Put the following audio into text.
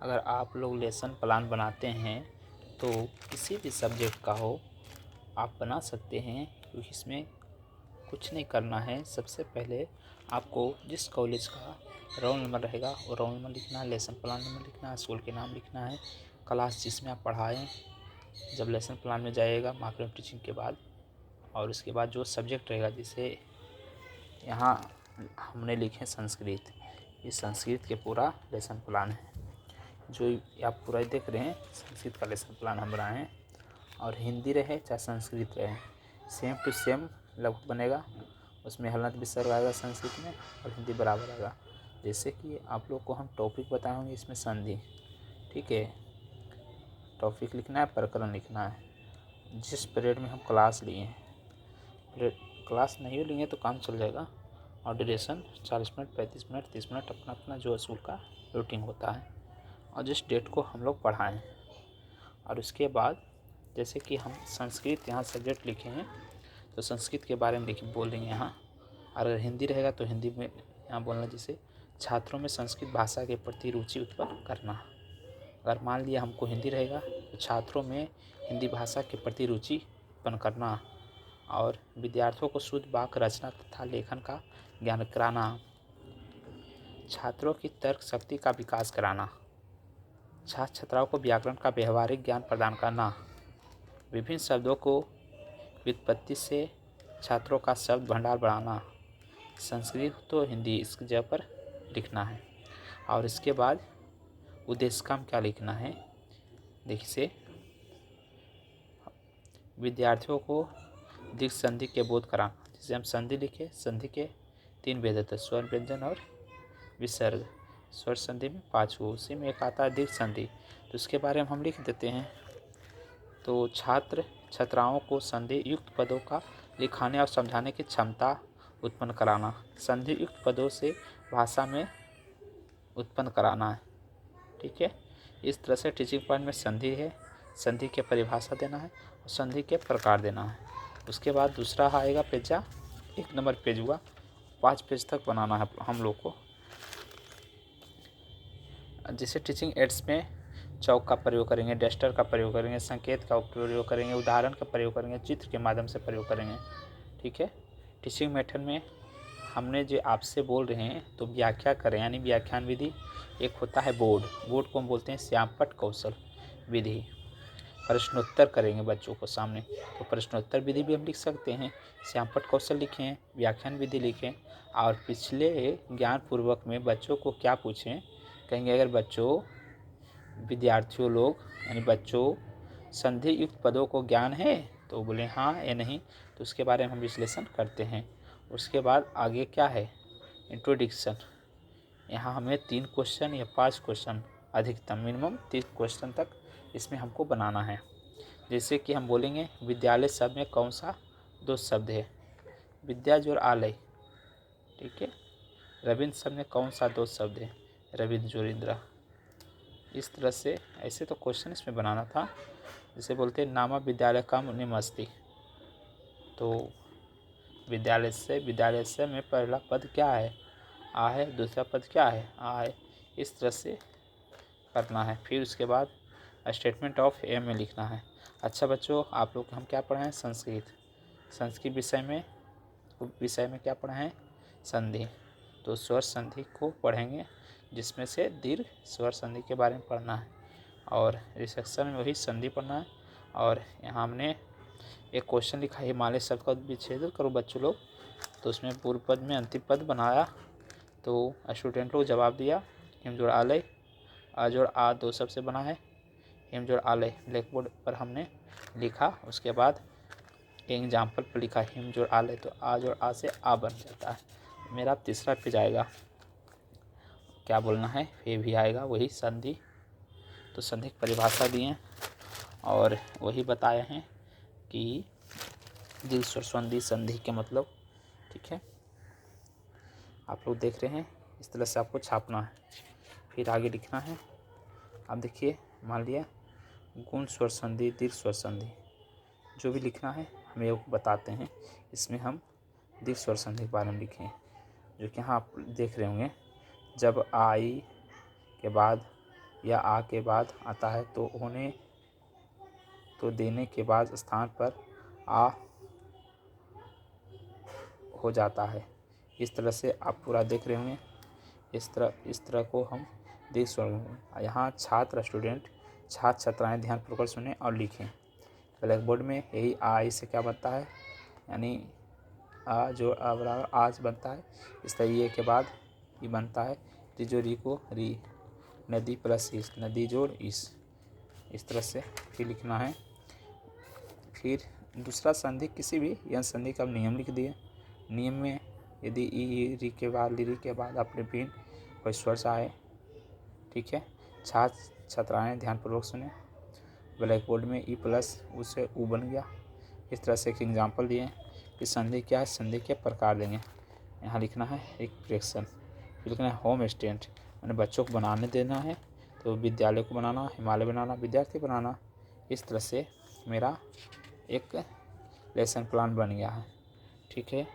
अगर आप लोग लेसन प्लान बनाते हैं तो किसी भी सब्जेक्ट का हो आप बना सकते हैं, क्योंकि इसमें कुछ नहीं करना है। सबसे पहले आपको जिस कॉलेज का रोल नंबर रहेगा वो रोल नंबर लिखना है, लेसन प्लान नंबर लिखना है, स्कूल के नाम लिखना है, क्लास जिसमें आप पढ़ाएं, जब लेसन प्लान में जाइएगा मार्क ऑफ टीचिंग के बाद, और उसके बाद जो सब्जेक्ट रहेगा, जैसे यहाँ हमने लिखे संस्कृत, इस संस्कृत के पूरा लेसन प्लान है जो आप पूरा देख रहे हैं। संस्कृत का लेसन प्लान हम बनाए हैं, और हिंदी रहे चाहे संस्कृत रहे सेम टू सेम लगभग बनेगा। उसमें हलंत विसर्ग आएगा संस्कृत में और हिंदी बराबर आएगा। जैसे कि आप लोग को हम टॉपिक बताएंगे, इसमें संधि, ठीक है, टॉपिक लिखना है, प्रकरण लिखना है, जिस पीरियड में हम क्लास लिए हैं। क्लास नहीं लेंगे तो काम चल जाएगा, और ड्यूरेशन 40 मिनट, 35 मिनट, 30 मिनट, अपना अपना जो स्कूल का रूटीन होता है, और जिस डेट को हम लोग पढ़ाएं। और उसके बाद जैसे कि हम संस्कृत यहाँ सब्जेक्ट लिखे हैं तो संस्कृत के बारे में बोल देंगे यहाँ। अगर हिंदी रहेगा तो हिंदी में यहाँ बोलना, जैसे छात्रों में संस्कृत भाषा के प्रति रुचि उत्पन्न करना। अगर मान लिया हमको हिंदी रहेगा तो छात्रों में हिंदी भाषा के प्रति रुचि उत्पन्न करना, और विद्यार्थियों को शुद्ध वाक्य रचना तथा लेखन का ज्ञान कराना, छात्रों की तर्क शक्ति का विकास कराना, छात्र छात्राओं को व्याकरण का व्यवहारिक ज्ञान प्रदान करना, विभिन्न शब्दों को व्युत्पत्ति से छात्रों का शब्द भंडार बढ़ाना। संस्कृत तो हिंदी इसकी जगह पर लिखना है। और इसके बाद उद्देश्य का क्या लिखना है, देखिए, विद्यार्थियों को दीर्घ संधि के बोध कराना। जैसे हम संधि लिखे, संधि के 3 भेद होते हैं, स्वर, व्यंजन और विसर्ग। स्वर संधि में 5 हो, उसी में एक आता है दीर्घ संधि, तो उसके बारे में हम लिख देते हैं। तो छात्र छात्राओं को संधि युक्त पदों का लिखाने और समझाने की क्षमता उत्पन्न कराना। संधि युक्त पदों से भाषा में उत्पन्न कराना है, ठीक है। इस तरह से टीचिंग पॉइंट में संधि है, संधि के परिभाषा देना है और संधि के प्रकार देना है। उसके बाद दूसरा आएगा पेजा, 1 नंबर पेज हुआ, 5 पेज तक बनाना है हम लोग को। जैसे टीचिंग एड्स में चौक का प्रयोग करेंगे, डस्टर का प्रयोग करेंगे, संकेत का प्रयोग करेंगे, उदाहरण का प्रयोग करेंगे, चित्र के माध्यम से प्रयोग करेंगे, ठीक है। टीचिंग मेथड में हमने जो आपसे बोल रहे हैं तो व्याख्या करें, यानी व्याख्यान विधि। एक होता है बोर्ड, बोर्ड को हम बोलते हैं श्यामपट्ट कौशल विधि। प्रश्नोत्तर करेंगे बच्चों को सामने, तो प्रश्नोत्तर विधि भी हम लिख सकते हैं। श्यामपट्ट कौशल लिखें, व्याख्यान विधि लिखें। और पिछले ज्ञान पूर्वक में बच्चों को क्या पूछें, कहेंगे अगर बच्चों, विद्यार्थियों लोग यानी बच्चों, संधि युक्त पदों को ज्ञान है, तो बोले हाँ या नहीं, तो उसके बारे में हम विश्लेषण करते हैं। उसके बाद आगे क्या है, इंट्रोडक्शन। यहाँ हमें 3 क्वेश्चन या 5 क्वेश्चन, अधिकतम मिनिमम 3 क्वेश्चन तक इसमें हमको बनाना है। जैसे कि हम बोलेंगे विद्यालय शब्द में कौन सा 2 शब्द है, विद्या जोड़ आलय, ठीक है। रविंद्र शब्द में कौन सा 2 शब्द है, रविंद्र जोड़ इंदिरा। इस तरह से ऐसे तो क्वेश्चन इसमें बनाना था। जैसे बोलते हैं नामा विद्यालय का निमस्ति, तो विद्यालय से में पहला पद क्या है, आ है, दूसरा पद क्या है, आ है। इस तरह से करना है। फिर उसके बाद स्टेटमेंट ऑफ एम में लिखना है। अच्छा बच्चों, आप लोग हम क्या पढ़े हैं, संस्कृत विषय में क्या पढ़े हैं, संधि। तो स्वर संधि को पढ़ेंगे, जिसमें से दीर्घ स्वर संधि के बारे में पढ़ना है, और रिसेक्शन में वही संधि पढ़ना है। और यहाँ हमने एक क्वेश्चन लिखा, हिमालय शब्द का विच्छेदन करो बच्चों लोग, तो उसमें पूर्व पद में अंतिम पद बनाया, तो स्टूडेंट लोग जवाब दिया हिम जोड़ आलय, आ जोड़ आ 2 शब्द से बना है, हिम जोड़ आलय ब्लैक बोर्ड पर हमने लिखा। उसके बाद एग्जाम्पल पर लिखा हिम जोड़ आलय, तो आ जोड़ आ से आ बन जाता है। मेरा तीसरा पेज आएगा, क्या बोलना है, ये भी आएगा वही संधि। तो संधि की परिभाषा दिए और वही बताए हैं कि दीर्घ स्वर संधि, संधि के मतलब, ठीक है। आप लोग देख रहे हैं, इस तरह से आपको छापना है, फिर आगे लिखना है। अब देखिए, मान लिया गुण स्वर संधि, दीर्घ स्वर संधि, जो भी लिखना है हम ये बताते हैं। इसमें हम दीर्घ स्वर संधि के बारे में लिखे, जो कि यहाँ आप देख रहे होंगे, जब आई के बाद या आ के बाद आता है तो होने तो देने के बाद स्थान पर आ हो जाता है। इस तरह से आप पूरा देख रहे होंगे। इस तरह को हम देख सकते। यहाँ छात्र स्टूडेंट छात्र छात्राएँ ध्यानपूर्वक सुने और लिखें। ब्लैक बोर्ड में यही आ से क्या बनता है, यानी आ जो आ बराबर आज बनता है। इस तरह ये के बाद ये बनता है तिजोरी को री, नदी प्लस इस, नदी जोड़ इस तरह से फिर लिखना है। फिर दूसरा संधि किसी भी यह संधि का नियम लिख दिए। नियम में यदि ई री के बाद ली के बाद अपने भिन्न कोई स्वर आए, ठीक है। छात्र छात्राएँ ध्यानपूर्वक सुने। ब्लैक बोर्ड में ई प्लस उससे ऊ बन गया। इस तरह से एक एग्जाम्पल दिए कि संधि क्या है, संधि के प्रकार देंगे। यहाँ लिखना है एक फ्रैक्शन, फिर लिखना है होम स्टूडेंट, मैंने बच्चों को बनाने देना है तो विद्यालय को बनाना, हिमालय बनाना, विद्यार्थी बनाना। इस तरह से मेरा एक लेसन प्लान बन गया है, ठीक है।